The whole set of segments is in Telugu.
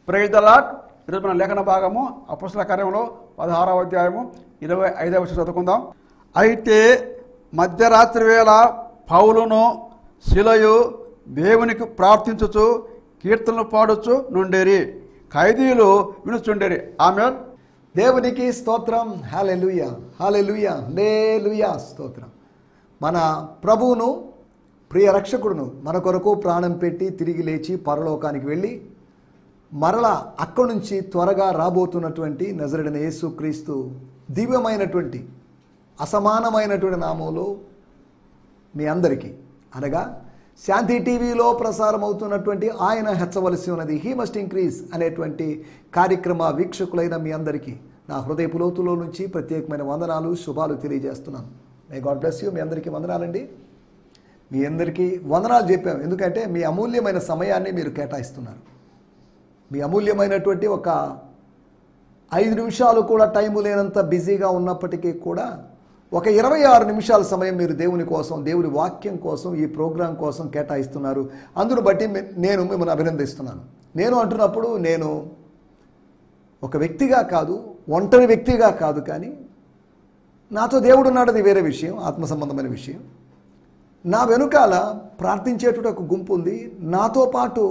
Praise the lord. ఈరోజు మన లేఖన భాగము అపొస్తలుల కార్యములో 16వ అధ్యాయము 25వ వచనం చదువుకుందాం. అయితే మధ్యరాత్రి వేళ పౌలును శిలయు దేవునికి ప్రార్థించుచు కీర్తనలు పాడుచు నుండేరి, ఖైదీలు వినుచుండేరి. ఆమేన్. దేవునికి స్తోత్రం. హల్లెలూయా, హల్లెలూయా, హల్లెలూయా. స్తోత్రం. మన ప్రభువును, ప్రియ రక్షకుడును మన కొరకు ప్రాణం పెట్టి తిరిగి లేచి పరలోకానికి వెళ్ళి మరలా అక్కడి నుంచి త్వరగా రాబోతున్నటువంటి నజరేయుడైన యేసుక్రీస్తు దివ్యమైనటువంటి అసమానమైనటువంటి నామంలో మీ అందరికీ, అనగా శాంతి టీవీలో ప్రసారం అవుతున్నటువంటి ఆయన హెచ్చవలసి ఉన్నది, హీ మస్ట్ ఇంక్రీజ్ అనేటువంటి కార్యక్రమ వీక్షకులైన మీ అందరికీ నా హృదయపు లోతులో నుంచి ప్రత్యేకమైన వందనాలు, శుభాలు తెలియజేస్తున్నాను. May God bless you. మీ అందరికీ వందనాలండి. మీ అందరికీ వందనాలు చెప్పాము, ఎందుకంటే మీ అమూల్యమైన సమయాన్ని మీరు కేటాయిస్తున్నారు. మీ అమూల్యమైనటువంటి ఒక 5 నిమిషాలు కూడా టైము లేనంత బిజీగా ఉన్నప్పటికీ కూడా ఒక 26 నిమిషాల సమయం మీరు దేవుని కోసం, దేవుని వాక్యం కోసం, ఈ ప్రోగ్రాం కోసం కేటాయిస్తున్నారు. అందును బట్టి నేను మిమ్మల్ని అభినందిస్తున్నాను. నేను అంటున్నప్పుడు నేను ఒక వ్యక్తిగా కాదు, ఒంటరి వ్యక్తిగా కాదు, కానీ నాతో దేవుడు ఉన్నాడది వేరే విషయం, ఆత్మ సంబంధమైన విషయం. నా వెనుకాల ప్రార్థించేటువంటి ఒక గుంపు ఉంది. నాతో పాటు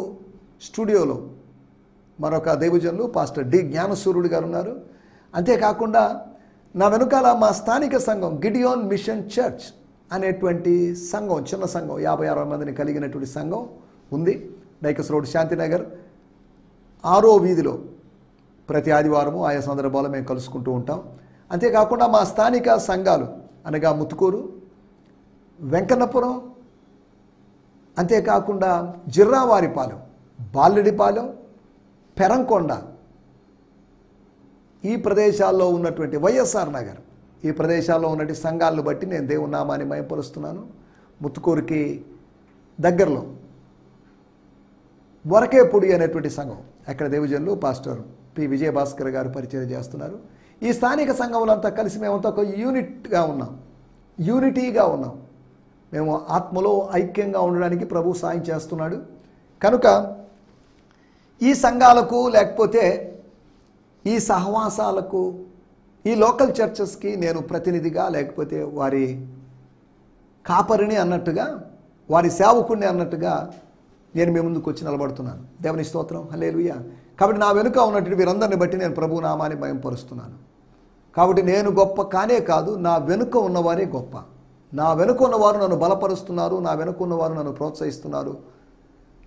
స్టూడియోలో మరొక దైవజనులు పాస్టర్ డి జ్ఞానసూర్యుడు గారు ఉన్నారు. అంతేకాకుండా నా వెనుకాల మా స్థానిక సంఘం గిడియోన్ మిషన్ చర్చ్ అనేటువంటి సంఘం, చిన్న సంఘం, 50-60 మందిని కలిగినటువంటి సంఘం ఉంది. డైకస్ రోడ్, శాంతినగర్ 6వ వీధిలో ప్రతి ఆదివారము ఆయా సందర్భాల్లో మేము కలుసుకుంటూ ఉంటాం. అంతేకాకుండా మా స్థానిక సంఘాలు అనగా ముత్తుకూరు, వెంకన్నపురం, అంతేకాకుండా జిర్రావారిపాలెం, బాల్లెడిపాలెం, పెరంకొండ, ఈ ప్రదేశాల్లో ఉన్నటువంటి వైఎస్ఆర్ నగర్, ఈ ప్రదేశాల్లో ఉన్నటువంటి సంఘాలను బట్టి నేను దేవుని నామాన్ని మహిమపరుస్తున్నాను. ముత్తుకూరుకి దగ్గరలో వరకేపూడి అనేటువంటి సంఘం, అక్కడ దేవజనులు పాస్టర్ పి విజయభాస్కర్ గారు పరిచయం చేస్తున్నారు. ఈ స్థానిక సంఘములంతా కలిసి మేమంతా ఒక యూనిటీగా ఉన్నాం. మేము ఆత్మలో ఐక్యంగా ఉండడానికి ప్రభు సాయం చేస్తున్నాడు. కనుక ఈ సంఘాలకు, లేకపోతే ఈ సహవాసాలకు, ఈ లోకల్ చర్చెస్కి నేను ప్రతినిధిగా, లేకపోతే వారి కాపరిని అన్నట్టుగా, వారి సేవకుడిని అన్నట్టుగా నేను మీ ముందుకు వచ్చి నిలబడుతున్నాను. దేవుని స్తోత్రం, హల్లెలూయా. కాబట్టి నా వెనుక ఉన్నటువంటి వీరందరిని బట్టి నేను ప్రభు నామాన్ని మహిమపరుస్తున్నాను. కాబట్టి నేను గొప్ప కానే కాదు, నా వెనుక ఉన్నవారే గొప్ప. నా వెనుక ఉన్నవారు నన్ను బలపరుస్తున్నారు, నా వెనుక ఉన్నవారు నన్ను ప్రోత్సహిస్తున్నారు,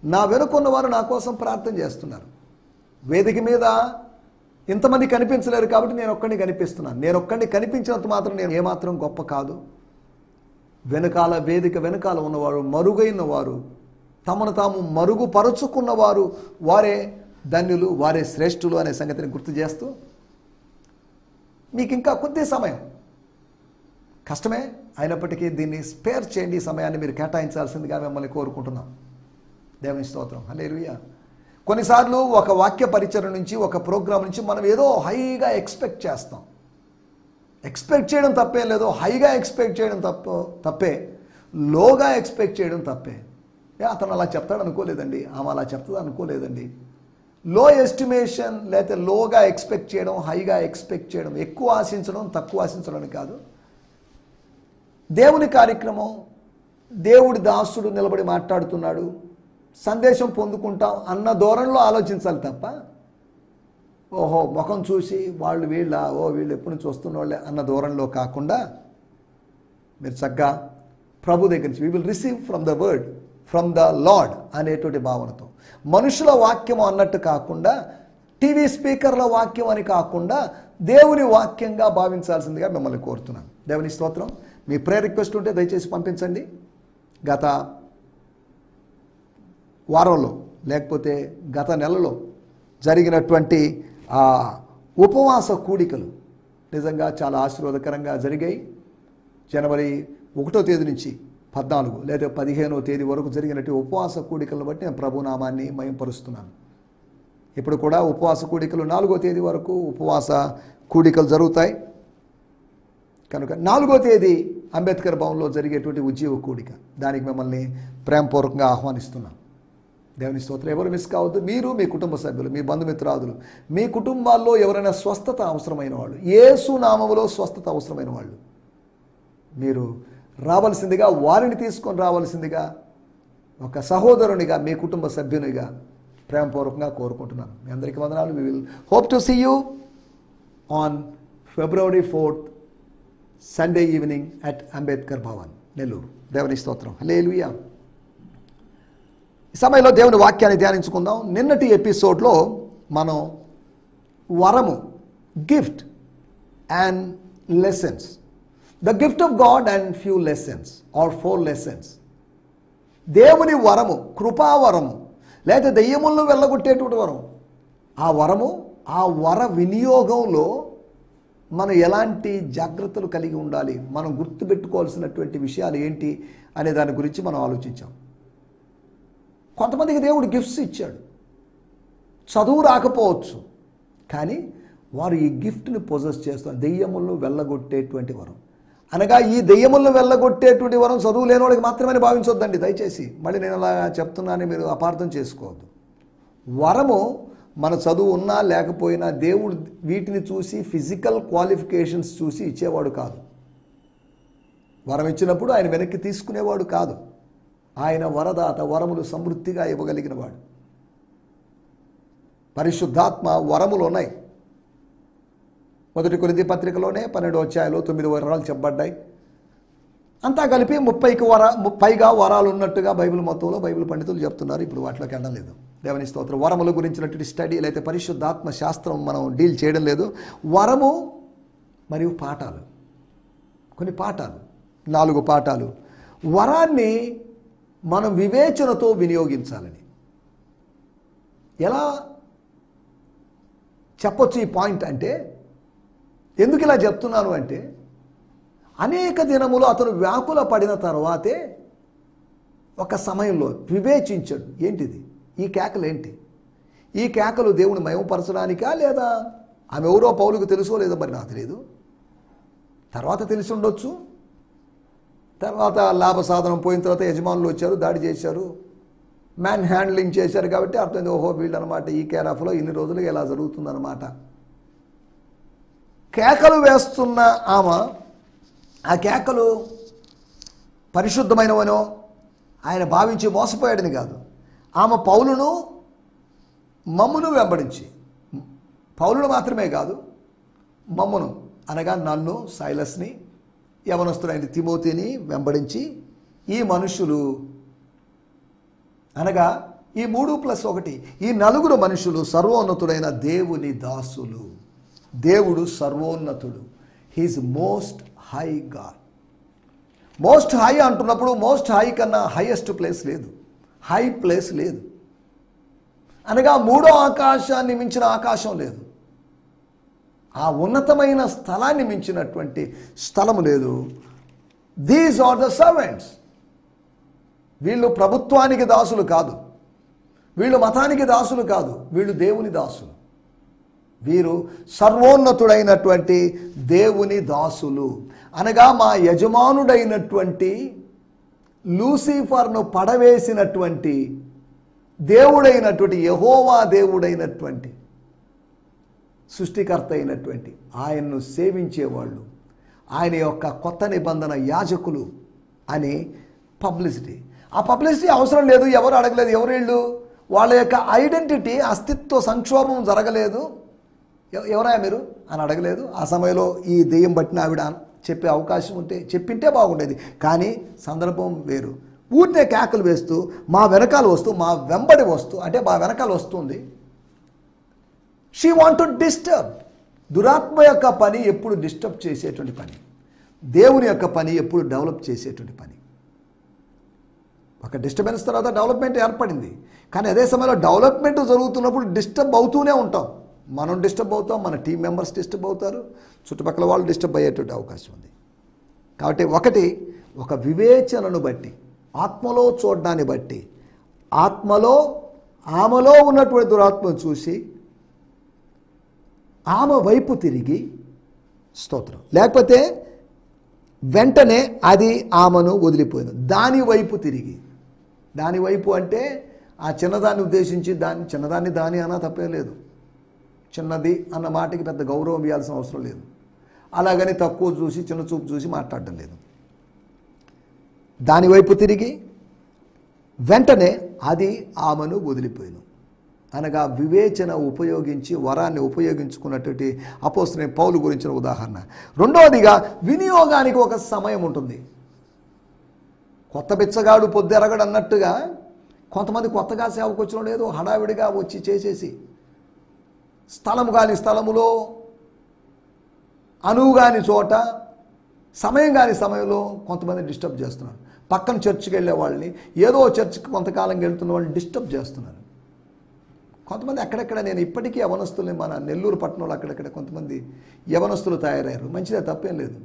నా వెనుక ఉన్నవారు నా కోసం ప్రార్థన చేస్తున్నారు. వేదిక మీద ఇంతమంది కనిపించలేరు కాబట్టి నేను ఒక్కడిని కనిపిస్తున్నాను. నేను ఒక్కడిని కనిపించినంత మాత్రం నేను ఏమాత్రం గొప్ప కాదు. వెనకాల, వేదిక వెనకాల ఉన్నవారు, మరుగైన వారు, తమను తాము మరుగుపరుచుకున్నవారు, వారే ధన్యులు, వారే శ్రేష్ఠులు అనే సంగతిని గుర్తు చేస్తూ, మీకు ఇంకా కొద్ది సమయం, కష్టమే అయినప్పటికీ దీన్ని స్పేర్ చేయండి, ఈ సమయాన్ని మీరు కేటాయించాల్సిందిగా మిమ్మల్ని కోరుకుంటున్నాం. దేవుని స్తోత్రం, హల్లెలూయా. కొన్నిసార్లు ఒక వాక్య పరిచయం నుంచి, ఒక ప్రోగ్రాం నుంచి మనం ఏదో హైగా ఎక్స్పెక్ట్ చేస్తాం. ఎక్స్పెక్ట్ చేయడం తప్పేం లేదు, హైగా ఎక్స్పెక్ట్ చేయడం తప్పే, లోగా ఎక్స్పెక్ట్ చేయడం తప్పే. అతను అలా చెప్తాడు అనుకోలేదండి, ఆమె అలా చెప్తుంది అనుకోలేదండి. లో ఎస్టిమేషన్, లేకపోతే లోగా ఎక్స్పెక్ట్ చేయడం, హైగా ఎక్స్పెక్ట్ చేయడం, ఎక్కువ ఆశించడం, తక్కువ ఆశించడం కాదు. దేవుని కార్యక్రమం, దేవుడి దాసుడు నిలబడి మాట్లాడుతున్నాడు, సందేశం పొందుకుంటాం అన్న ధోరణిలో ఆలోచించాలి తప్ప, ఓహో ముఖం చూసి వాళ్ళు వీళ్ళు ఎప్పుడు చూస్తున్న వాళ్ళే అన్న ధోరణిలో కాకుండా, మీరు చక్కగా ప్రభు దగ్గర నుంచి, we will receive from the word from the lord అనేటువంటి భావనతో, మనుషుల వాక్యం అన్నట్టు కాకుండా, టీవీ స్పీకర్ల వాక్యం అని కాకుండా, దేవుని వాక్యంగా భావించాల్సిందిగా మిమ్మల్ని కోరుతున్నాను. దేవుని స్తోత్రం. మీ ప్రేయర్ రిక్వెస్ట్ ఉంటే దయచేసి పంపించండి. గత వారంలో, లేకపోతే గత నెలలో జరిగినటువంటి ఉపవాస కూడికలు నిజంగా చాలా ఆశీర్వాదకరంగా జరిగాయి. జనవరి 1వ తేదీ నుంచి 14 లేదా 15వ తేదీ వరకు జరిగినటువంటి ఉపవాస కూడికలను బట్టి నేను ప్రభునామాన్ని మహిమపరుస్తున్నాను. ఇప్పుడు కూడా ఉపవాస కూడికలు 4వ తేదీ వరకు ఉపవాస కూడికలు జరుగుతాయి. కనుక 4వ తేదీ అంబేద్కర్ భవన్లో జరిగేటువంటి ఉద్యోగ కూడిక, దానికి మిమ్మల్ని ప్రేమపూర్వకంగా ఆహ్వానిస్తున్నాను. దేవుని స్తోత్రం. ఎవరు మిస్ కావద్దు. మీరు, మీ కుటుంబ సభ్యులు, మీ బంధుమిత్రాదులు, మీ కుటుంబాల్లో ఎవరైనా స్వస్థత అవసరమైన వాళ్ళు, యేసు నామములో స్వస్థత అవసరమైన వాళ్ళు, మీరు రావాల్సిందిగా, వారిని తీసుకొని రావాల్సిందిగా ఒక సహోదరునిగా, మీ కుటుంబ సభ్యునిగా ప్రేమపూర్వకంగా కోరుకుంటున్నాను. మీ అందరికీ వందనాలు. We will hope to see you on February 4th Sunday evening at Ambedkar Bhavan, Nellore. దేవుని స్తోత్రం. హల్లెలూయా. ఈ సమయంలో దేవుని వాక్యాన్ని ధ్యానించుకుందాం. నిన్నటి ఎపిసోడ్లో మనం వరము, gift and lessons, the gift of God and few lessons are 4 lessons. దేవుని వరము, కృపావరము, లేదా దెయ్యములను వెళ్ళగొట్టేటువంటి వరం. ఆ వరము, ఆ వర వినియోగంలో మనం ఎలాంటి జాగ్రత్తలు కలిగి ఉండాలి, మనం గుర్తుపెట్టుకోవాల్సినటువంటి విషయాలు ఏంటి అనే దాని గురించి మనం ఆలోచించాం. కొంతమందికి దేవుడు గిఫ్ట్స్ ఇచ్చాడు. చదువు రాకపోవచ్చు, కానీ వారు ఈ గిఫ్ట్ని పొజెస్ చేస్తారు. దెయ్యములను వెళ్ళగొట్టేటువంటి వరం. అనగా ఈ దెయ్యములను వెళ్ళగొట్టేటువంటి వరం చదువు లేని వాడికి మాత్రమే భావించొద్దండి దయచేసి. మళ్ళీ నేను అలా చెప్తున్నానని మీరు అపార్థం చేసుకోవద్దు. వరము మన చదువు ఉన్నా లేకపోయినా దేవుడు వీటిని చూసి, ఫిజికల్ క్వాలిఫికేషన్స్ చూసి ఇచ్చేవాడు కాదు. వరం ఇచ్చినప్పుడు ఆయన వెనక్కి తీసుకునేవాడు కాదు. ఆయన వరదాత, వరములు సమృద్ధిగా ఇవ్వగలిగిన వాడు. పరిశుద్ధాత్మ వరములు ఉన్నాయి. 1 కొరింథీ పత్రికలోనే 12వ అధ్యాయంలో 9 వరాలు చెప్పబడ్డాయి. అంతా కలిపి 30కి పైగా వరాలు ఉన్నట్టుగా బైబిల్ మొత్తంలో బైబిల్ పండితులు చెప్తున్నారు. ఇప్పుడు వాటిలోకి వెళ్ళడం లేదు. దేవుని స్తోత్రం. వరముల గురించినటువంటి స్టడీ అయితే పరిశుద్ధాత్మ శాస్త్రం మనం డీల్ చేయడం లేదు. వరము మరియు పాఠాలు, కొన్ని పాఠాలు, 4 పాఠాలు. వరాన్ని మనం వివేచనతో వినియోగించాలని ఎలా చెప్పొచ్చు ఈ పాయింట్ అంటే, ఎందుకు ఇలా చెప్తున్నాను అంటే, అనేక దినములు అతను వ్యాకుల పడిన తర్వాతే ఒక సమయంలో వివేచించాడు. ఏంటిది, ఈ కేకలు ఏంటి, ఈ కేకలు దేవుని మహిమపరచడానికా, లేదా ఆమె ఎవరో పౌలుకు తెలుసో లేదో మరి నాకు తెలియదు, తర్వాత తెలిసి ఉండొచ్చు. తర్వాత లాభ సాధనం పోయిన తర్వాత యజమానులు వచ్చారు, దాడి చేశారు, మ్యాన్ హ్యాండ్లింగ్ చేశారు. కాబట్టి అర్థమైంది, ఓహో వీళ్ళు అనమాట ఈ కేర్ ఆఫ్లో ఇన్ని రోజులుగా ఇలా జరుగుతుందన్నమాట. కేకలు వేస్తున్న ఆమె, ఆ కేకలు పరిశుద్ధమైనవనో ఆయన భావించి మోసపోయాడని కాదు. ఆమె పౌలును మమ్మును వెంబడించి, పౌలును మాత్రమే కాదు మమ్మును అనగా నన్ను, సైలస్ని, యవనస్తుడైన తిమోతిని వెంబడించి ఈ మనుషులు అనగా ఈ 3+1 ఈ 4 మనుషులు సర్వోన్నతుడైన దేవుని దాసులు. దేవుడు సర్వోన్నతుడు. He is most high God. Most high అంటున్నప్పుడు మోస్ట్ హై కన్నా హైయెస్ట్ ప్లేస్ లేదు, హై ప్లేస్ లేదు. అనగా 3వ ఆకాశాన్ని మించిన ఆకాశం లేదు, ఆ ఉన్నతమైన స్థలాన్ని మించినటువంటి స్థలము లేదు. These are the servants. వీళ్ళు ప్రభుత్వానికి దాసులు కాదు, వీళ్ళు మతానికి దాసులు కాదు, వీళ్ళు దేవుని దాసులు. వీరు సర్వోన్నతుడైనటువంటి దేవుని దాసులు. అనగా మా యజమానుడైనటువంటి లూసిఫర్ను పడవేసినటువంటి దేవుడైనటువంటి యెహోవా దేవుడైనటువంటి సృష్టికర్త అయినటువంటి ఆయన్ను సేవించేవాళ్ళు, ఆయన యొక్క కొత్త నిబంధన యాజకులు అని పబ్లిసిటీ. ఆ పబ్లిసిటీ అవసరం లేదు, ఎవరు అడగలేదు. ఎవరు వీళ్ళు, వాళ్ళ యొక్క ఐడెంటిటీ, అస్తిత్వ సంక్షోభం జరగలేదు. ఎవరా మీరు అని అడగలేదు. ఆ సమయంలో ఈ దెయ్యం బట్టిన ఆవిడ చెప్పే అవకాశం ఉంటే చెప్పింటే బాగుండేది, కానీ సందర్భం వేరు. ఊరినే కేకలు వేస్తూ మా వెనకాల వస్తూ, మా వెంబడి వస్తూ, అంటే మా వెనకాల వస్తుంది. She want to disturb. దురాత్మ యొక్క పని ఎప్పుడు డిస్టర్బ్ చేసేటువంటి పని, దేవుని యొక్క పని ఎప్పుడు డెవలప్ చేసేటువంటి పని. ఒక డిస్టర్బెన్స్ తర్వాత డెవలప్మెంట్ ఏర్పడింది, కానీ అదే సమయంలో డెవలప్మెంట్ జరుగుతున్నప్పుడు డిస్టర్బ్ అవుతూనే ఉంటాం. మనం డిస్టర్బ్ అవుతాం, మన టీం మెంబర్స్ డిస్టర్బ్ అవుతారు, చుట్టుపక్కల వాళ్ళు డిస్టర్బ్ అయ్యేటువంటి అవకాశం ఉంది. కాబట్టి ఒక వివేచనను బట్టి, ఆత్మలో చూడడాన్ని బట్టి, ఆమెలో ఉన్నటువంటి దురాత్మను చూసి ఆమె వైపు తిరిగి స్తోత్రం, లేకపోతే వెంటనే అది ఆమెను వదిలిపోయింది. దాని వైపు తిరిగి, దాని వైపు అంటే ఆ చిన్నదాన్ని ఉద్దేశించి చిన్నదాన్ని దాని అన్నా తప్పే లేదు. చిన్నది అన్న మాటకి పెద్ద గౌరవం ఇవ్వాల్సిన అవసరం లేదు. అలాగని తక్కువ చూసి చిన్న చూపు చూసి మాట్లాడడం లేదు. దానివైపు తిరిగి వెంటనే అది ఆమెను వదిలిపోయాను అనగా వివేచన ఉపయోగించి వరాన్ని ఉపయోగించుకున్నటువంటి అపోస్తలుడైన పౌలు గురించిన ఉదాహరణ. రెండవదిగా వినియోగానికి ఒక సమయం ఉంటుంది. కొత్త బిచ్చగాడు పొద్దెరగడు అన్నట్టుగా కొంతమంది కొత్తగా సేవకు వచ్చిన లేదు హడావిడిగా వచ్చి చేసేసి స్థలము కాని స్థలములో అనువు కాని చోట సమయం కాని సమయంలో కొంతమంది డిస్టర్బ్ చేస్తున్నారు. పక్కన చర్చికి వెళ్ళే వాళ్ళని ఏదో చర్చికి కొంతకాలం వెళ్తున్న వాళ్ళని డిస్టర్బ్ చేస్తున్నారు. కొంతమంది అక్కడెక్కడ నేను ఇప్పటికీ యవనస్తుల్ని మన నెల్లూరు పట్టణంలో అక్కడెక్కడ కొంతమంది యవనస్తులు తయారయ్యారు. మంచిదే, తప్పేం లేదు,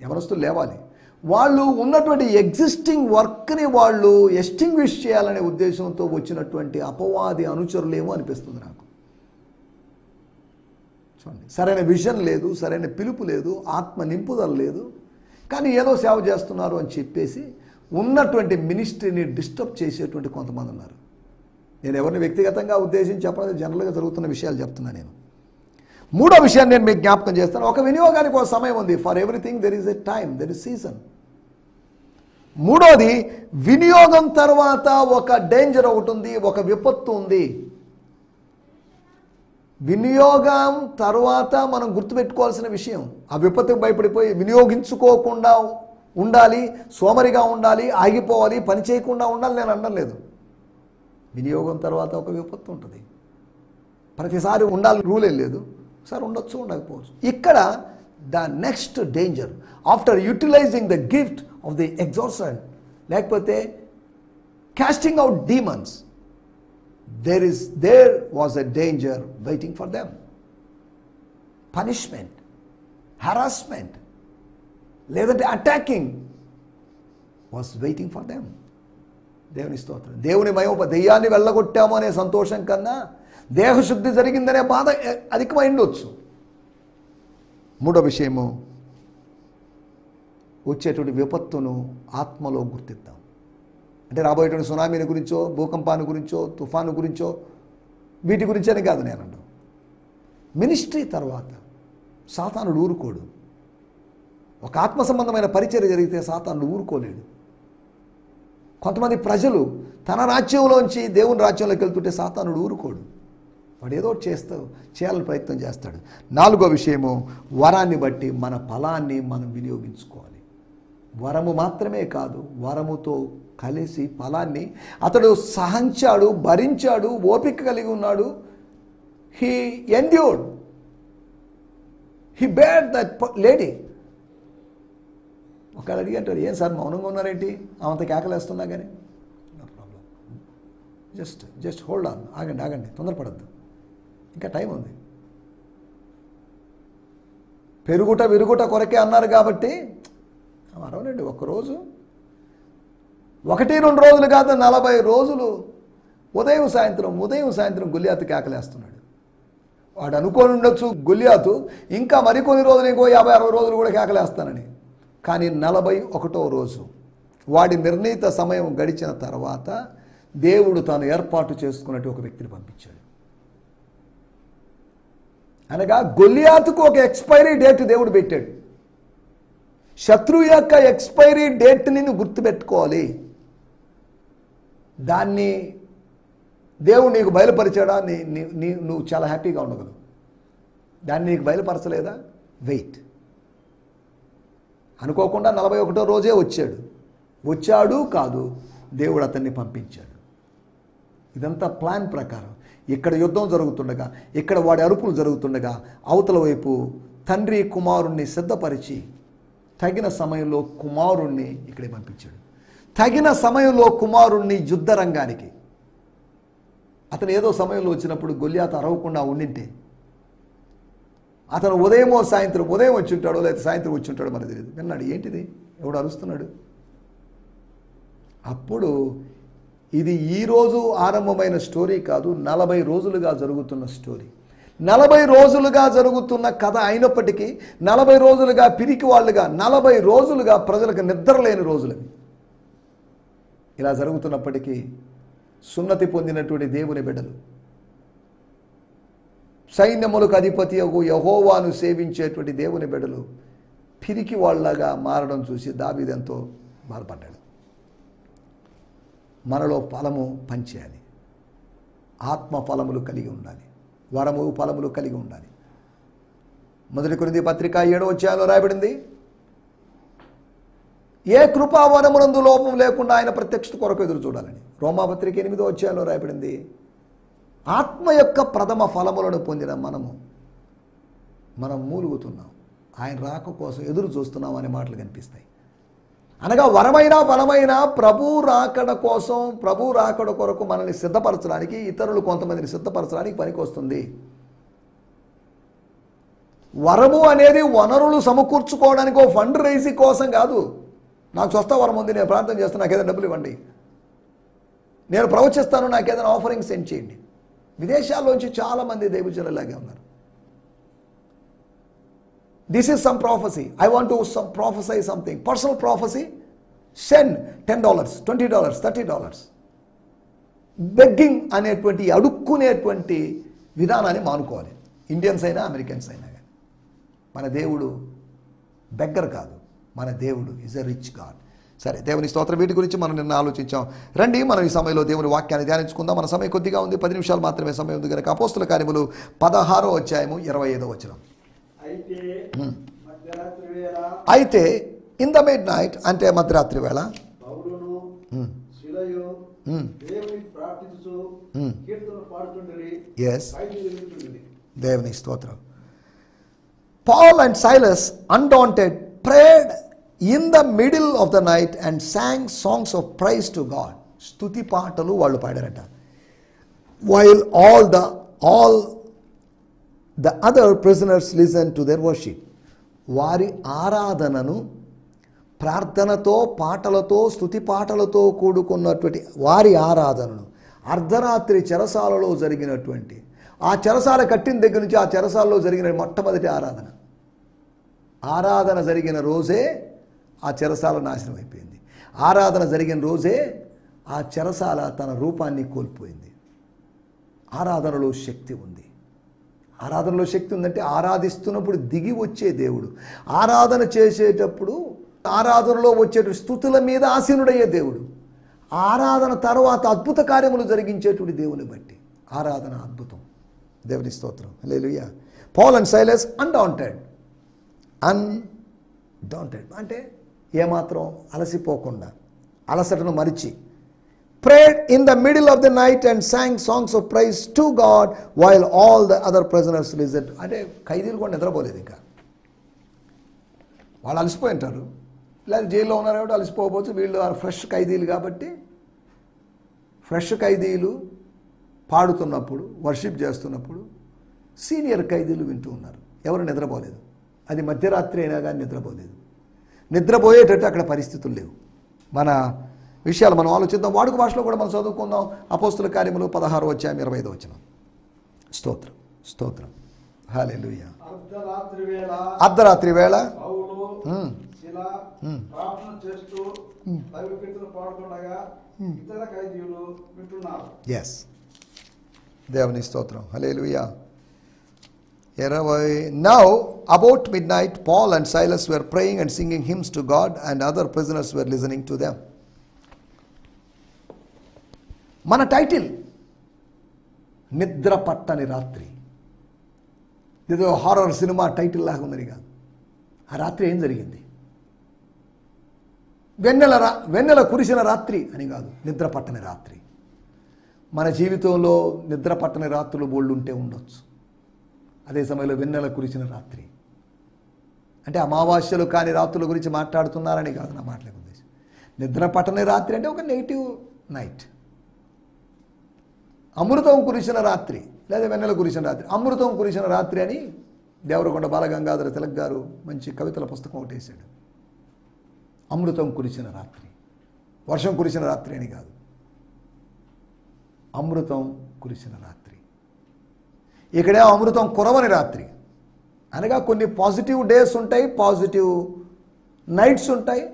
యవనస్తులు లేవాలి. వాళ్ళు ఉన్నటువంటి ఎగ్జిస్టింగ్ వర్క్ని వాళ్ళు ఎస్టింగ్విష్ చేయాలనే ఉద్దేశంతో వచ్చినటువంటి అపవాది అనుచరులేమో అనిపిస్తుంది నాకు. చూడండి, సరైన విజన్ లేదు, సరైన పిలుపు లేదు, ఆత్మ నింపుదల లేదు, కానీ ఏదో సేవ చేస్తున్నారు అని చెప్పేసి ఉన్నటువంటి మినిస్ట్రీని డిస్టర్బ్ చేసేటువంటి కొంతమంది ఉన్నారు. నేను ఎవరిని వ్యక్తిగతంగా ఉద్దేశించి చెప్పలేదు, జనరల్గా జరుగుతున్న విషయాలు చెప్తున్నాను నేను. మూడో విషయాన్ని నేను మీకు జ్ఞాపకం చేస్తాను. ఒక వినియోగానికి ఒక సమయం ఉంది. For everything there is a time, there is season. మూడోది, వినియోగం తర్వాత ఒక డేంజర్ ఒకటి ఉంది, ఒక విపత్తు ఉంది. వినియోగం తర్వాత మనం గుర్తుపెట్టుకోవాల్సిన విషయం, ఆ విపత్తుకు భయపడిపోయి వినియోగించుకోకుండా ఉండాలి, సోమరిగా ఉండాలి, ఆగిపోవాలి, పని చేయకుండా ఉండాలి నేను అనడం లేదు. వినియోగం తర్వాత ఒక విపత్తు ఉంటుంది. ప్రతిసారి ఉండాలి రూల్ ఏం లేదు, సార్ ఉండొచ్చు, ఉండకపోవచ్చు. ఇక్కడ the next danger after utilising the gift of the exorcism లేకపోతే casting out demons, there was a danger waiting for them. Punishment, harassment, లేదంటే attacking was waiting for them. దేవుని స్తోత్రం. దేవుని మహిమ, దెయ్యాన్ని వెళ్ళగొట్టాము అనే సంతోషం కన్నా దేహశుద్ధి జరిగిందనే బాధ అధికమై ఉండొచ్చు. మూడో విషయము, వచ్చేటువంటి విపత్తును ఆత్మలో గుర్తిద్దాం. అంటే రాబోయేటువంటి సునామీని గురించో, భూకంపాన్ని గురించో, తుఫాను గురించో, వీటి గురించని కాదు నేను అన్నాను. మినిస్ట్రీ తర్వాత సాతానుడు ఊరుకోడు. ఒక ఆత్మ సంబంధమైన పరిచర్య జరిగితే సాతానుడు ఊరుకోలేడు. కొంతమంది ప్రజలు తన రాజ్యంలోంచి దేవుని రాజ్యంలోకి వెళ్తుంటే సాతానుడు ఊరుకోడు. వాడు ఏదో చేయాలని ప్రయత్నం చేస్తాడు. నాలుగో విషయము, వరాన్ని బట్టి మన ఫలాన్ని మనం వినియోగించుకోవాలి. వరము మాత్రమే కాదు, వరముతో కలిసి ఫలాన్ని అతడు సహించాడు, భరించాడు, ఓపిక కలిగి ఉన్నాడు. He endured, he bear that lady. ఒకవేళ అడిగంటారు, ఏం సార్ మౌనంగా ఉన్నారేంటి, ఆమెతో కేకలేస్తున్నా కానీ. No problem, just hold on, ఆగండి, తొందరపడద్దు, ఇంకా టైం ఉంది. పెరుగుట విరుగుట కొరకే అన్నారు కాబట్టి అరవనండి. ఒక్కరోజు 1-2 రోజులు కాదు, 40 రోజులు ఉదయం సాయంత్రం గొల్లియాతు కేకలేస్తున్నాడు. వాడు అనుకోని ఉండొచ్చు గొల్లియాతు ఇంకా మరికొన్ని రోజులు, ఇంకో 50-60 రోజులు కూడా కేకలేస్తానని. కానీ 41వ రోజు వాడి నిర్ణీత సమయం గడిచిన తర్వాత దేవుడు తాను ఏర్పాటు చేసుకున్నట్టు ఒక వ్యక్తిని పంపించాడు. అనగా గొల్లియాతుకు ఒక ఎక్స్పైరీ డేట్ దేవుడు పెట్టాడు. శత్రువు యొక్క ఎక్స్పైరీ డేట్ని నువ్వు గుర్తుపెట్టుకోవాలి. దాన్ని దేవుడు నీకు బయలుపరిచాడా, నువ్వు చాలా హ్యాపీగా ఉండగలవు. దాన్ని నీకు బయలుపరచలేదా, వెయిట్. అనుకోకుండా 41వ రోజే వచ్చాడు కాదు, దేవుడు అతన్ని పంపించాడు. ఇదంతా ప్లాన్ ప్రకారం. ఇక్కడ యుద్ధం జరుగుతుండగా, ఇక్కడ వాడి అరుపులు జరుగుతుండగా, అవతల వైపు తండ్రి కుమారుణ్ణి సిద్ధపరిచి తగిన సమయంలో కుమారుణ్ణి ఇక్కడే పంపించాడు. తగిన సమయంలో కుమారుణ్ణి యుద్ధ రంగానికి. అతను ఏదో సమయంలో వచ్చినప్పుడు గొల్లియాతు అరవకుండా ఉండింటే అతను ఉదయం వచ్చి ఉంటాడో లేదా సాయంత్రం వచ్చి ఉంటాడో మనకు తెలియదు. విన్నాడు, ఏంటిది, ఎవడు అరుస్తున్నాడు. అప్పుడు ఇది ఈరోజు ఆరంభమైన స్టోరీ కాదు, 40 రోజులుగా జరుగుతున్న స్టోరీ. 40 రోజులుగా జరుగుతున్న కథ అయినప్పటికీ 40 రోజులుగా పిరికి వాళ్ళుగా 40 రోజులుగా ప్రజలకు నిద్ర లేని రోజులవి. ఇలా జరుగుతున్నప్పటికీ సున్నతి పొందినటువంటి దేవుని బిడ్డలు, సైన్యములకు అధిపతి యెహోవాను సేవించేటువంటి దేవుని బిడ్డలు పిరికి వాళ్ళగా మారడం చూసి దావీదు ఎంతో బాధపడ్డాడు. మనలో ఫలము పంచేయాలి, ఆత్మ ఫలములు కలిగి ఉండాలి, వరము ఫలములు కలిగి ఉండాలి. 1 కొరింథీ పత్రిక 7వ అధ్యాయంలో రాయబడింది, ఏ కృపావరమునందు లోపం లేకుండా ఆయన ప్రత్యక్షత కొరకు ఎదురు చూడాలని. రోమాపత్రిక 8వ అధ్యాయంలో రాయబడింది, ఆత్మ యొక్క ప్రథమ ఫలములను పొందిన మనం మూలుగుతున్నాం, ఆయన రాక కోసం ఎదురు చూస్తున్నాం అనే మాటలు కనిపిస్తాయి. అనగా వరమైన ఫలమైన ప్రభు రాకడ కోసం, ప్రభు రాకడ కొరకు మనల్ని సిద్ధపరచడానికి, ఇతరులు కొంతమందిని సిద్ధపరచడానికి పనికొస్తుంది. వరము అనేది వనరులు సమకూర్చుకోవడానికి ఫండ్ రైజింగ్ కోసం కాదు. నాకు స్వస్థ వరం ఉంది, నేను ప్రార్థన చేస్తాను, నాకు ఏదైనా డబ్బులు ఇవ్వండి, నేను ప్రవచిస్తాను, నాకు ఏదైనా ఆఫరింగ్ సెండ్ చేయండి. విదేశాల్లోంచి చాలామంది దైవజనులాగే ఉన్నారు. This is some prophecy. I want to prophesy something. Personal prophecy. Send $10, $20, $30. Begging అనేటువంటి అడుక్కునేటువంటి విధానాన్ని మానుకోవాలి. ఇండియన్స్ అయినా అమెరికన్స్ అయినా కానీ. మన దేవుడు బెగ్గర్ కాదు, మన దేవుడు ఈజ్ ఎ రిచ్ గాడ్. సరే, దేవుని స్తోత్రం. వీటి గురించి మనం నిన్న ఆలోచించాం. రండి మనం ఈ సమయంలో దేవుని వాక్యాన్ని ధ్యానించుకుందాం. మన సమయం కొద్దిగా ఉంది, 10 నిమిషాలు మాత్రమే సమయం ఉంది కనుక అపోస్తుల కార్యములు 16వ అధ్యాయము 25వ వచనం. అయితే ఇన్ ద మిడ్ నైట్, అంటే మధ్యరాత్రి వేళ, దేవుని స్తోత్రం. Paul and Silas, undaunted, prayed in the middle of the night and sang songs of praise to God. స్తుతి పాటలు వాళ్ళు పాడారట. While all the other prisoners listened to their worship. వారి ఆరాధనను, ప్రార్థనతో, పాటలతో, స్తుతి పాటలతో కూడుకున్నటువంటి వారి ఆరాధనను అర్ధరాత్రి చెరసాలలో జరిగినటువంటి, ఆ చెరసాల కట్టిన దగ్గర నుంచి ఆ చెరసాలలో జరిగిన మొట్టమొదటి ఆరాధన జరిగిన రోజే ఆ చెరసాల నాశనం అయిపోయింది. ఆరాధన జరిగిన రోజే ఆ చెరసాల తన రూపాన్ని కోల్పోయింది. ఆరాధనలో శక్తి ఉంది. ఆరాధనలో శక్తి ఉందంటే ఆరాధిస్తున్నప్పుడు దిగి వచ్చే దేవుడు, ఆరాధన చేసేటప్పుడు ఆరాధనలో వచ్చేటువంటి స్తుతుల మీద ఆసీనుడయ్యే దేవుడు, ఆరాధన తర్వాత అద్భుత కార్యములు జరిగించేటువంటి దేవుని బట్టి ఆరాధన అద్భుతం. దేవుని స్తోత్రం. హల్లెలూయా. Paul and Silas undaunted అంటే ఏమాత్రం అలసిపోకుండా, అలసటను మరిచి, prayed in the middle of the night and sang songs of praise to God while all the other prisoners listened. అంటే ఖైదీలు కూడా నిద్రపోలేదు. ఇంకా వాళ్ళు అలసిపోయి ఉంటారు, లేదా జైల్లో ఉన్నారు కాబట్టి అలసిపోవచ్చు. వీళ్ళు ఫ్రెష్ ఖైదీలు కాబట్టి ఫ్రెష్ ఖైదీలు పాడుతున్నప్పుడు, వర్షిప్ చేస్తున్నప్పుడు సీనియర్ ఖైదీలు వింటూ ఉన్నారు. ఎవరు నిద్రపోలేదు. అది మధ్యరాత్రి అయినా కానీ నిద్రపోలేదు. నిద్రపోయేటట్టు అక్కడ పరిస్థితులు లేవు. మన విషయాలు మనం ఆలోచిద్దాం. వాడుక భాషలో కూడా మనం చదువుకుందాం. అపోస్తుల కార్యములు 16వ అధ్యాయం 25వ వచనం. స్తోత్రం, స్తోత్రం. హల్లెలూయా. అర్ధరాత్రి వేళ ఎస్, దేవుని స్తోత్రం. హల్లెలూయా. Now about midnight Paul and Silas were praying and singing hymns to God and other prisoners were listening to them. మన టైటిల్ నిద్ర పట్టని రాత్రి. ఏదో హారర్ సినిమా టైటిల్ లాగా ఉందని కాదు. ఆ రాత్రి ఏం జరిగింది? వెన్నెల కురిసిన రాత్రి అని కాదు, నిద్ర పట్టని రాత్రి. మన జీవితంలో నిద్ర పట్టని రాత్రులు బోళ్ళు ఉంటే ఉండొచ్చు. అదే సమయంలో వెన్నెల కురిసిన రాత్రి అంటే అమావాస్యలు కాని రాత్రుల గురించి మాట్లాడుతున్నారని కాదు నా మాటలకు ఉద్దేశం. నిద్ర పట్టని రాత్రి అంటే ఒక నెగిటివ్ నైట్. అమృతం కురిసిన రాత్రి లేదా వెన్నెల కురిసిన రాత్రి, అమృతం కురిసిన రాత్రి అని దేవరకొండ బాలగంగాధర తిలక్ గారు మంచి కవితల పుస్తకం ఒకటి వేశాడు. అమృతం కురిసిన రాత్రి, వర్షం కురిసిన రాత్రి అని కాదు, అమృతం కురిసిన రాత్రి. ఇక్కడే అమృతం కురవని రాత్రి అనగా కొన్ని పాజిటివ్ డేస్ ఉంటాయి, పాజిటివ్ నైట్స్ ఉంటాయి,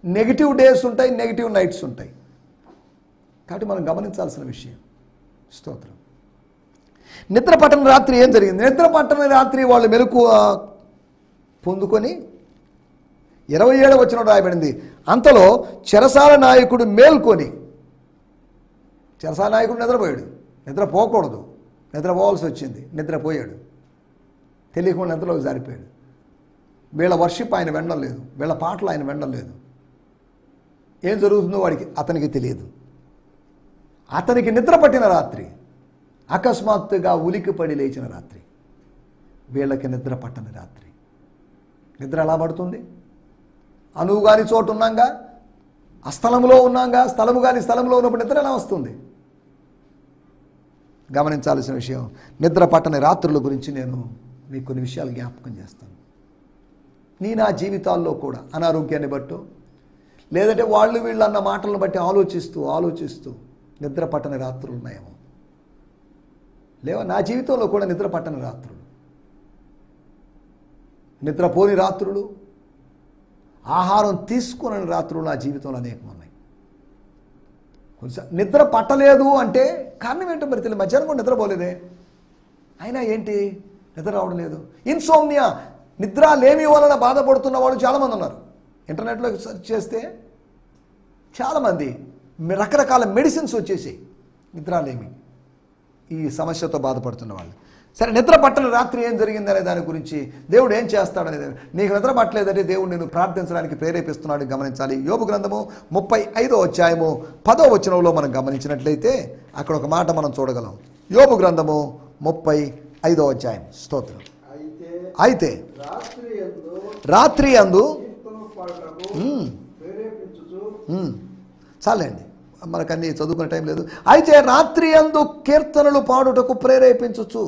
నెగిటివ్ డేస్ ఉంటాయి, నెగిటివ్ నైట్స్ ఉంటాయి. కాబట్టి మనం గమనించాల్సిన విషయం. స్తోత్రం. నిద్ర పట్టని రాత్రి ఏం జరిగింది? నిద్ర పట్టని రాత్రి వాళ్ళు మెలకువ పొందుకొని 27వ వచనం రాయబడింది, అంతలో చెరసాల నాయకుడు మేల్కొని, చెరసాల నాయకుడు నిద్రపోయాడు. నిద్రపోకూడదు, నిద్రపోవాల్సి వచ్చింది, నిద్రపోయాడు. తెలియకుండా నిద్రలోకి జారిపోయాడు. వీళ్ళ వర్షిప్ ఆయన వినడం లేదు, వీళ్ళ పాటలు ఆయన వినడం లేదు. ఏం జరుగుతుందో అతనికి తెలియదు. అతనికి నిద్ర పట్టిన రాత్రి, అకస్మాత్తుగా ఉలికిపడి లేచిన రాత్రి. వీళ్ళకి నిద్ర పట్టని రాత్రి. నిద్ర ఎలా పడుతుంది? అనువు కాని చోటు ఉన్నాగా, ఆ స్థలంలో ఉన్నాగా, స్థలము కాని స్థలంలో ఉన్నప్పుడు నిద్ర ఎలా వస్తుంది? గమనించాల్సిన విషయం. నిద్ర పట్టని రాత్రుల గురించి నేను మీకు కొన్ని విషయాలు జ్ఞాపకం చేస్తాను. నా జీవితాల్లో కూడా అనారోగ్యాన్ని బట్టు, లేదంటే వాళ్ళు వీళ్ళు అన్న మాటలను బట్టి ఆలోచిస్తూ నిద్ర పట్టని రాత్రులు ఉన్నాయేమో. లేవా? నా జీవితంలో కూడా నిద్ర పట్టని రాత్రులు, నిద్రపోని రాత్రులు, ఆహారం తీసుకుని రాత్రులు నా జీవితంలో అనేకం ఉన్నాయి. కొంచెం నిద్ర పట్టలేదు అంటే కారణం ఏంటో మరి తెలియదు. మధ్యాహ్నం కూడా నిద్రపోలేదే, అయినా ఏంటి నిద్ర రావడం లేదు? ఇన్సోమ్నియా, నిద్ర లేమి వలన బాధపడుతున్న వాళ్ళు చాలామంది ఉన్నారు. ఇంటర్నెట్లో సెర్చ్ చేస్తే చాలామంది రకరకాల మెడిసిన్స్ వచ్చేసి నిద్రలేమి ఈ సమస్యతో బాధపడుతున్న వాళ్ళు. సరే, నిద్ర పట్టని రాత్రి ఏం జరిగింది అనే దాని గురించి దేవుడు ఏం చేస్తాడనేది. నీకు నిద్ర పట్టలేదంటే దేవుడు నేను ప్రార్థించడానికి ప్రేరేపిస్తున్నాడు. గమనించాలి. యోబు గ్రంథము 35వ అధ్యాయము 10వ వచనంలో మనం గమనించినట్లయితే అక్కడ ఒక మాట మనం చూడగలం. యోబు గ్రంథము 35వ అధ్యాయం. స్తోత్రం. అయితే రాత్రి అందు చాలండి, మనకన్నీ చదువుకునే టైం లేదు. అయితే రాత్రి అందు కీర్తనలు పాడుటకు ప్రేరేపించచ్చు.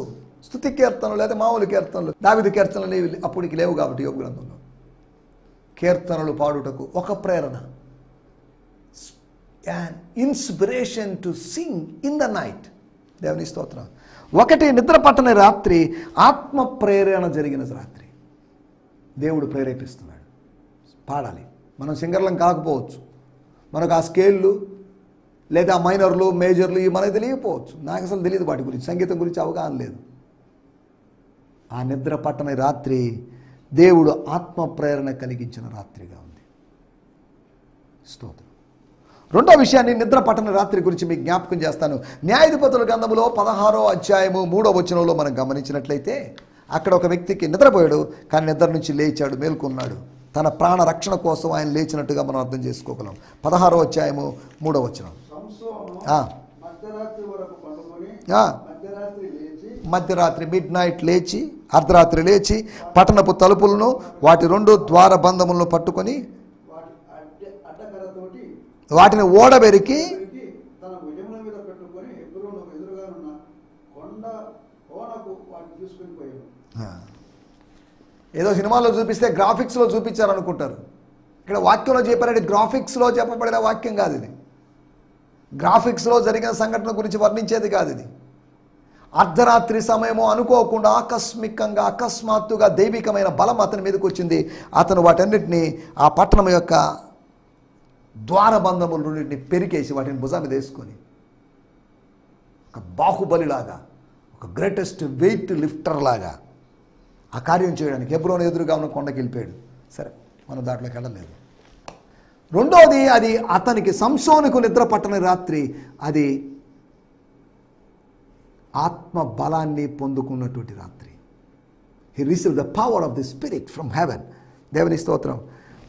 స్తుతి కీర్తనలు లేదా మామూలు కీర్తనలు, దావీదు కీర్తనలు అప్పటికి లేవు కాబట్టి యోగ గ్రంథంలో కీర్తనలు పాడుటకు ఒక ప్రేరణ, an inspiration to sing in the night. దేవుని స్తోత్రం. ఒకటి, నిద్ర పట్టని రాత్రి ఆత్మ ప్రేరణ జరిగిన రాత్రి. దేవుడు ప్రేరేపిస్తున్నాడు, పాడాలి. మనం సింగర్లం కాకపోవచ్చు, మనకు ఆ స్కేళ్ళు లేదా మైనర్లు మేజర్లు ఇవి మనకు తెలియకపోవచ్చు. నాకు అసలు తెలియదు వాటి గురించి, సంగీతం గురించి అవగాహన లేదు. ఆ నిద్ర పట్టని రాత్రి దేవుడు ఆత్మ ప్రేరణ కలిగించిన రాత్రిగా ఉంది. స్తోత్రం. రెండో విషయాన్ని నిద్ర పట్టని రాత్రి గురించి మీకు జ్ఞాపకం చేస్తాను. న్యాయాధిపతుల గ్రంథంలో 16వ అధ్యాయము 3వ వచనంలో మనం గమనించినట్లయితే అక్కడ ఒక వ్యక్తికి నిద్రపోయాడు, కానీ నిద్ర నుంచి లేచాడు, మేల్కొన్నాడు. తన ప్రాణ రక్షణ కోసం ఆయన లేచినట్టుగా మనం అర్థం చేసుకోగలం. 16వ అధ్యాయము 3వ వచనం. మధ్యరాత్రి మిడ్-నైట్ లేచి, అర్ధరాత్రి లేచి పట్టణపు తలుపులను వాటి 2 ద్వార బంధములను పట్టుకొని వాటిని ఓడబెరికి ఏదో సినిమాలో చూపిస్తే గ్రాఫిక్స్లో చూపించారనుకుంటారు. ఇక్కడ వాక్యంలో చెప్పారంటే గ్రాఫిక్స్లో చెప్పబడిన వాక్యం కాదు ఇది. గ్రాఫిక్స్లో జరిగిన సంఘటన గురించి వర్ణించేది కాదు ఇది. అర్ధరాత్రి సమయము అనుకోకుండా ఆకస్మికంగా అకస్మాత్తుగా దైవికమైన బలం అతని మీదకి వచ్చింది. అతను వాటన్నిటినీ ఆ పట్టణం యొక్క ద్వారబంధముల రెండింటిని పెరికేసి వాటిని భుజం మీద వేసుకొని ఒక బాహుబలిలాగా, ఒక గ్రేటెస్ట్ వెయిట్ లిఫ్టర్ లాగా ఆ కార్యం చేయడానికి హెబ్రోను ఎదురుగా ఉన్న కొండకి వెళ్ళిపోయాడు. సరే, మనం దాంట్లోకి వెళ్ళలేదు. రెండోది, అది అతనికి సంసోనుకు నిద్ర పట్టని రాత్రి. అది ఆత్మ బలాన్ని పొందుకున్నటువంటి రాత్రి. He received the power of the spirit from heaven. దేవుని స్తోత్రం.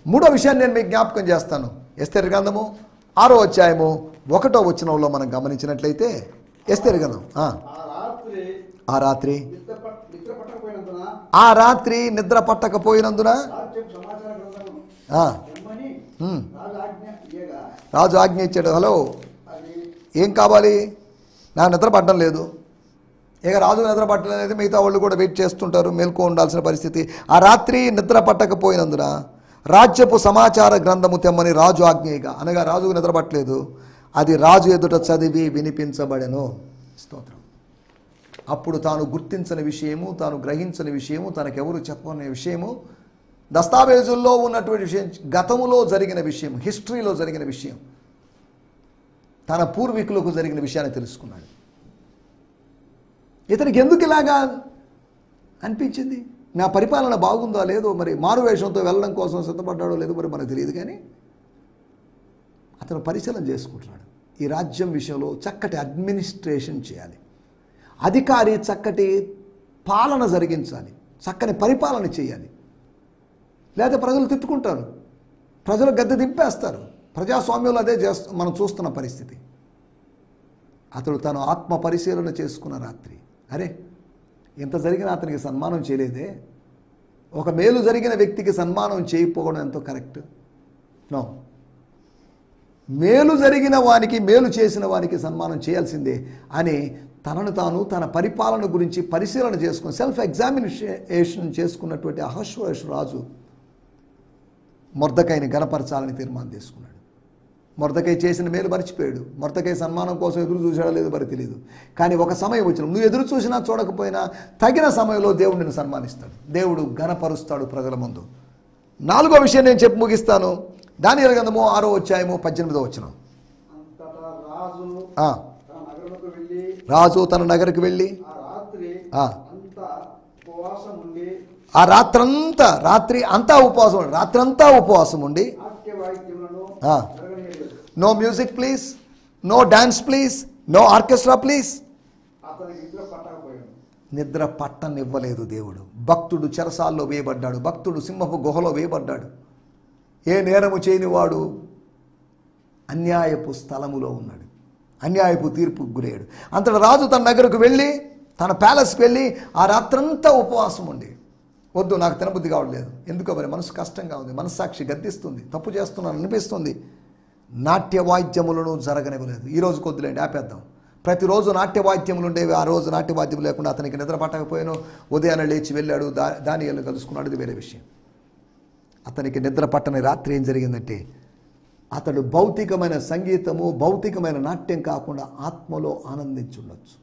మూడో విషయాన్ని నేను మీకు జ్ఞాపకం చేస్తాను. ఎస్తేరు గ్రంథము 6వ అధ్యాయము 1వ వచనంలో మనం గమనించినట్లయితే ఎస్తేరు గ్రంథం ఆ రాత్రి నిద్ర పట్టకపోయినందున రాజు ఆజ్ఞ ఇచ్చాడు. హలో, ఏం కావాలి? నాకు నిద్ర పట్టడం లేదు. ఇక రాజు నిద్ర పట్టడం లేదు, మిగతా వాళ్ళు కూడా వెయిట్ చేస్తుంటారు, మేల్కో ఉండాల్సిన పరిస్థితి. ఆ రాత్రి నిద్ర పట్టకపోయినందున రాజ్యపు సమాచార గ్రంథము తెమ్మని రాజు ఆజ్ఞగా, అనగా రాజుకు నిద్ర పట్టలేదు, అది రాజు ఎదుట చదివి వినిపించబడెను. స్తోత్రం. అప్పుడు తాను గుర్తించని విషయము, తాను గ్రహించని విషయము, తనకెవరు చెప్పని విషయము, దస్తావేజుల్లో ఉన్నటువంటి విషయం, గతములో జరిగిన విషయం, హిస్టరీలో జరిగిన విషయం తన పూర్వీకులకు జరిగిన విషయాన్ని తెలుసుకున్నాడు. ఇతనికి ఎందుకు ఇలాగా అనిపించింది? నా పరిపాలన బాగుందో లేదో, మరి మారువేషంతో వెళ్ళడం కోసం సిద్ధపడ్డాడో లేదో మరి మనకు తెలియదు. కానీ అతను పరిశీలన చేసుకుంటున్నాడు. ఈ రాజ్యం విషయంలో చక్కటి అడ్మినిస్ట్రేషన్ చేయాలి, అధికారి చక్కటి పాలన జరిగించాలి, చక్కని పరిపాలన చేయాలి. లేదా ప్రజలు తిట్టుకుంటారు, ప్రజలు గద్దె దింపేస్తారు. ప్రజాస్వామ్యంలో అదే మనం చూస్తున్న పరిస్థితి. అతడు తను ఆత్మ పరిశీలన చేసుకున్న రాత్రి, అరే ఇంత జరిగిన అతనికి సన్మానం చేయలేదే, ఒక మేలు జరిగిన వ్యక్తికి సన్మానం చేయకపోవడం ఎంతో కరెక్ట్? నో, మేలు జరిగిన వానికి, మేలు చేసిన వానికి సన్మానం చేయాల్సిందే అని తనను తాను తన పరిపాలన గురించి పరిశీలన చేసుకుని సెల్ఫ్ ఎగ్జామినేషన్ చేసుకున్నటువంటి అహష్వేరోషు రాజు మొర్దెకైని గణపరచాలని తీర్మానం తీసుకున్నాడు. మొర్దెకై చేసిన మేలు మర్చిపోయాడు. మొర్దెకై సన్మానం కోసం ఎదురు చూసాడో లేదో మరి తెలియదు. కానీ ఒక సమయం వచ్చిన, నువ్వు ఎదురు చూసినా చూడకపోయినా తగిన సమయంలో దేవుడు నిన్ను సన్మానిస్తాడు, దేవుడు గణపరుస్తాడు ప్రజల ముందు. 4వ విషయం నేను చెప్పి ముగిస్తాను. దానియేలు గ్రంథము 6వ అధ్యాయము 18వ వచనం. రాజు తన నగరకు వెళ్ళి ఆ రాత్రి అంతా ఉపవాసం ఉండి no music please, no dance please, no orchestra please. నిద్ర పట్టనివ్వలేదు దేవుడు. భక్తుడు చెరసాల్లో వేయబడ్డాడు, భక్తుడు సింహపు గుహలో వేయబడ్డాడు. ఏ నేరము చేయనివాడు అన్యాయపు స్థలములో ఉన్నాడు, అన్యాయపు తీర్పుకు గురయ్యాడు. అంతటా రాజు తన నగరకు వెళ్ళి, తన ప్యాలెస్కి వెళ్ళి ఆ రాత్రంతా ఉపవాసం ఉండి, వద్దు నాకు తినబుద్ధి కావట్లేదు, ఎందుకో మరి మనసు కష్టంగా ఉంది, మనస్సాక్షి గద్దిస్తుంది, తప్పు చేస్తున్నాను అనిపిస్తుంది, నాట్య వాద్యములను జరగనివ్వలేదు. ఈరోజు కొద్దులేండి, ఆపేద్దాం. ప్రతిరోజు నాట్యవాద్యములు ఉండేవి, ఆ రోజు నాట్యవాద్యం లేకుండా అతనికి నిద్ర పట్టకపోయాను. ఉదయాన్నే లేచి వెళ్ళాడు, దానియేలును కలుసుకున్నాడు, ఇది వేరే విషయం. అతనికి నిద్ర పట్టని రాత్రి ఏం జరిగిందంటే, అతడు భౌతికమైన సంగీతము, భౌతికమైన నాట్యం కాకుండా ఆత్మలో ఆనందించుండొచ్చు.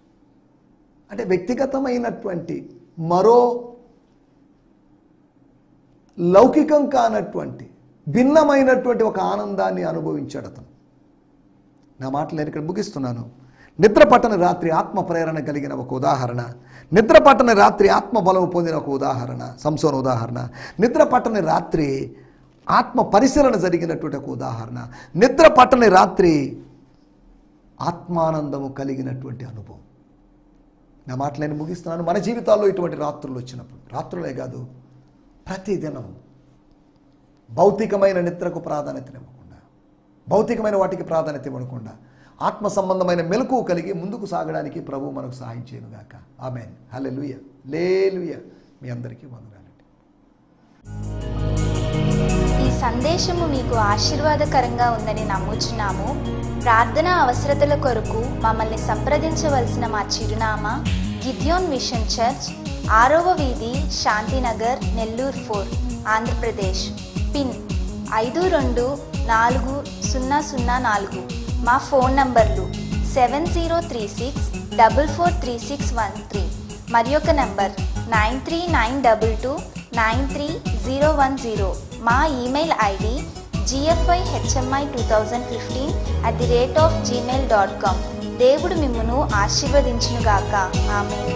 అంటే వ్యక్తిగతమైనటువంటి మరో లౌకికం కానటువంటి భిన్నమైనటువంటి ఒక ఆనందాన్ని అనుభవించాడు అతను. నా మాటలు నేను ఇక్కడ ముగిస్తున్నాను. నిద్ర పట్టని రాత్రి ఆత్మ ప్రేరణ కలిగిన ఒక ఉదాహరణ, నిద్ర పట్టని రాత్రి ఆత్మ బలము పొందిన ఒక ఉదాహరణ సంసోను ఉదాహరణ, నిద్ర పట్టని రాత్రి ఆత్మ పరిశీలన జరిగినటువంటి ఒక ఉదాహరణ, నిద్ర పట్టని రాత్రి ఆత్మానందము కలిగినటువంటి అనుభవం. నా మాటలు నేను ముగిస్తున్నాను. మన జీవితాల్లో ఇటువంటి రాత్రులు వచ్చినప్పుడు, రాత్రులే కాదు ప్రతిదినం భౌతికమైన నిద్రకు ప్రాధాన్యత ఇవ్వకుండా, భౌతికమైన వాటికి ప్రాధాన్యత ఇవ్వకుండా ఆత్మ సంబంధమైన మెలకువ కలిగి ముందుకు సాగడానికి ప్రభువు మనకు సహాయం చేయనుగాక. ఆమేన్. హల్లెలూయా, హల్లెలూయా. మీ అందరికీ వందనాలండి. ఈ సందేశము మీకు ఆశీర్వాదకరంగా ఉందని నమ్ముచున్నాము. ప్రార్థనా అవసరతల కొరకు మమ్మల్ని సంప్రదించవలసిన మా చిరునామా గిద్యోన్ మిషన్ చర్చ్, 6వ వీధి, శాంతినగర్, నెల్లూరు 4, ఆంధ్రప్రదేశ్. పిన్ 524004. మా ఫోన్ నంబర్లు 7036443613 మరి ఒక నంబర్ 9392293010. మా ఈమెయిల్ ఐడి gfihmi2015@gmail.com. దేవుడు మిమ్మును ఆశీర్వదించునుగాక. ఆమేన్.